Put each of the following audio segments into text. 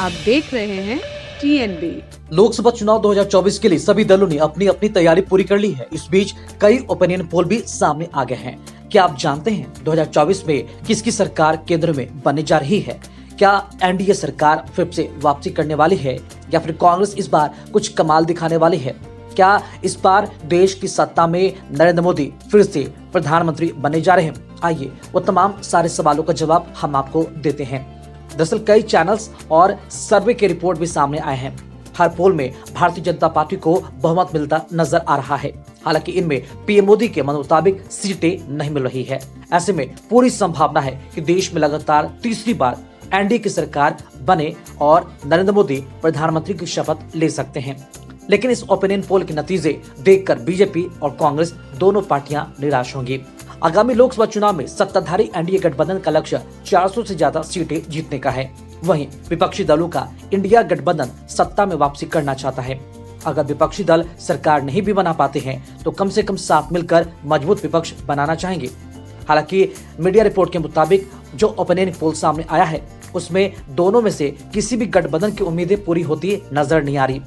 आप देख रहे हैं TNB। लोकसभा चुनाव 2024 के लिए सभी दलों ने अपनी अपनी तैयारी पूरी कर ली है। इस बीच कई ओपिनियन पोल भी सामने आ गए हैं। क्या आप जानते हैं 2024 में किसकी सरकार केंद्र में बनने जा रही है? क्या एनडीए सरकार फिर से वापसी करने वाली है या फिर कांग्रेस इस बार कुछ कमाल दिखाने वाली है? क्या इस बार देश की सत्ता में नरेंद्र मोदी फिर से प्रधानमंत्री बनने जा रहे हैं? आइए वो तमाम सारे सवालों का जवाब हम आपको देते हैं। दरअसल कई चैनल्स और सर्वे के रिपोर्ट भी सामने आए हैं। हर पोल में भारतीय जनता पार्टी को बहुमत मिलता नजर आ रहा है। हालांकि इनमें पीएम मोदी के मन मुताबिक सीटें नहीं मिल रही है। ऐसे में पूरी संभावना है कि देश में लगातार तीसरी बार एनडीए की सरकार बने और नरेंद्र मोदी प्रधानमंत्री की शपथ ले सकते हैं। लेकिन इस ओपिनियन पोल के नतीजे देखकर बीजेपी और कांग्रेस दोनों पार्टियां निराश होंगी। आगामी लोकसभा चुनाव में सत्ताधारी एनडीए गठबंधन का लक्ष्य 400 से ज्यादा सीटें जीतने का है। वहीं विपक्षी दलों का इंडिया गठबंधन सत्ता में वापसी करना चाहता है। अगर विपक्षी दल सरकार नहीं भी बना पाते हैं तो कम से कम साथ मिलकर मजबूत विपक्ष बनाना चाहेंगे। हालांकि मीडिया रिपोर्ट के मुताबिक जो ओपिनियन पोल सामने आया है उसमें दोनों में से किसी भी गठबंधन की उम्मीदें पूरी होती नजर नहीं आ रही।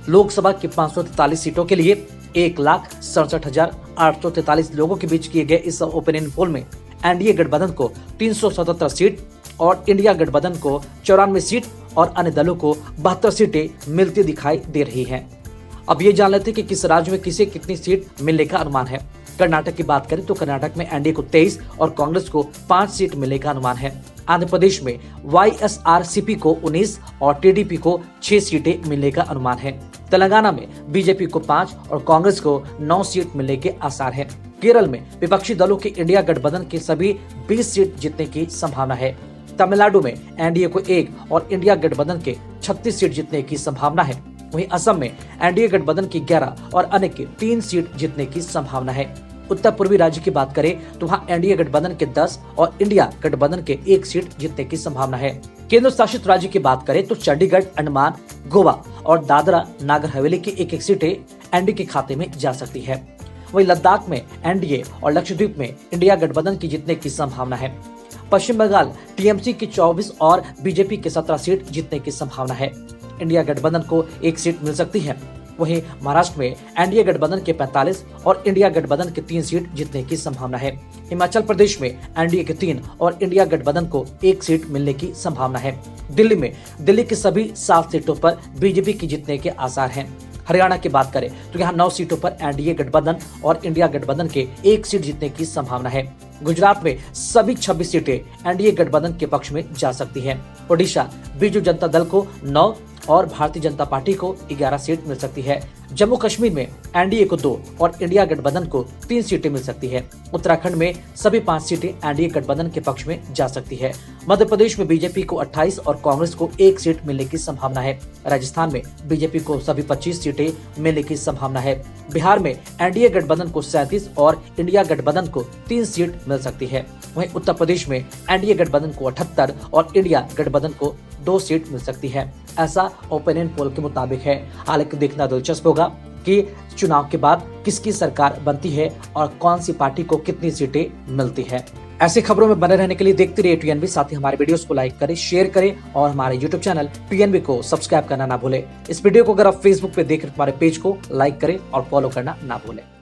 लोकसभा की 543 सीटों के लिए 1,67,843 लोगों के बीच किए गए इस ओपिनियन पोल में एनडीए गठबंधन को 377 सीट और इंडिया गठबंधन को 94 सीट और अन्य दलों को 72 सीटें मिलती दिखाई दे रही हैं। अब ये जान लेते हैं कि किस राज्य में किसे कितनी सीट मिलने का अनुमान है। कर्नाटक की बात करें तो कर्नाटक में एनडीए को 23 और कांग्रेस को 5 सीट मिलने का अनुमान है। आंध्र प्रदेश में वाईएसआरसीपी को 19 और टीडीपी को 6 सीटें मिलने का अनुमान है। तेलंगाना में बीजेपी को 5 और कांग्रेस को 9 सीट मिलने के आसार है। केरल में विपक्षी दलों के इंडिया गठबंधन के सभी 20 सीट जीतने की संभावना है। तमिलनाडु में एनडीए को 1 और इंडिया गठबंधन के 36 सीट जीतने की संभावना है। वहीं असम में एनडीए गठबंधन की 11 और अन्य के 3 सीट जीतने की संभावना है। उत्तर पूर्वी राज्य की बात करें तो वहाँ एनडीए गठबंधन के 10 और इंडिया गठबंधन के 1 सीट जीतने की संभावना है। केंद्र शासित राज्य की बात करें तो चंडीगढ़, अंडमान, गोवा और दादरा नगर हवेली की 1-1 सीटें एनडीए के खाते में जा सकती है। वहीं लद्दाख में एनडीए और लक्षद्वीप में इंडिया गठबंधन की जीतने की संभावना है। पश्चिम बंगाल टीएमसी की 24 और बीजेपी के 17 सीट जीतने की संभावना है। इंडिया गठबंधन को 1 सीट मिल सकती है। वहीं महाराष्ट्र में एनडीए गठबंधन के 45 और इंडिया गठबंधन के 3 सीट जीतने की संभावना है। हिमाचल प्रदेश में एनडीए के 3 और इंडिया गठबंधन को 1 सीट मिलने की संभावना है। दिल्ली की सभी 7 सीटों पर बीजेपी की जीतने के आसार हैं। हरियाणा की बात करें तो यहाँ 9 सीटों पर एनडीए गठबंधन और इंडिया गठबंधन के 1 सीट जीतने की संभावना है। गुजरात में सभी 26 सीटें एनडीए गठबंधन के पक्ष में जा सकती हैं। ओडिशा बिजू जनता दल को 9 और भारतीय जनता पार्टी को 11 सीट मिल सकती है। जम्मू कश्मीर में एनडीए को 2 और इंडिया गठबंधन को 3 सीटें मिल सकती है। उत्तराखंड में सभी 5 सीटें एनडीए गठबंधन के पक्ष में जा सकती है। मध्य प्रदेश में बीजेपी को 28 और कांग्रेस को 1 सीट मिलने की संभावना है। राजस्थान में बीजेपी को सभी 25 सीटें मिलने की संभावना है। बिहार में एनडीए गठबंधन को 37 और इंडिया गठबंधन को 3 सीट मिल सकती है। वहीं उत्तर प्रदेश में एनडीए गठबंधन को 78 और इंडिया गठबंधन को 2 सीट मिल सकती है। ऐसा ओपिनियन पोल के मुताबिक है। हालांकि देखना दिलचस्प होगा कि चुनाव के बाद किसकी सरकार बनती है और कौन सी पार्टी को कितनी सीटें मिलती है। ऐसी खबरों में बने रहने के लिए देखते रहिए TNB। साथ ही हमारे वीडियोस को लाइक करें, शेयर करें और हमारे YouTube चैनल TNB को सब्सक्राइब करना ना भूलें। इस वीडियो को अगर आप Facebook पे देख रहे हैं तो हमारे पेज को लाइक करें और फॉलो करना ना भूलें।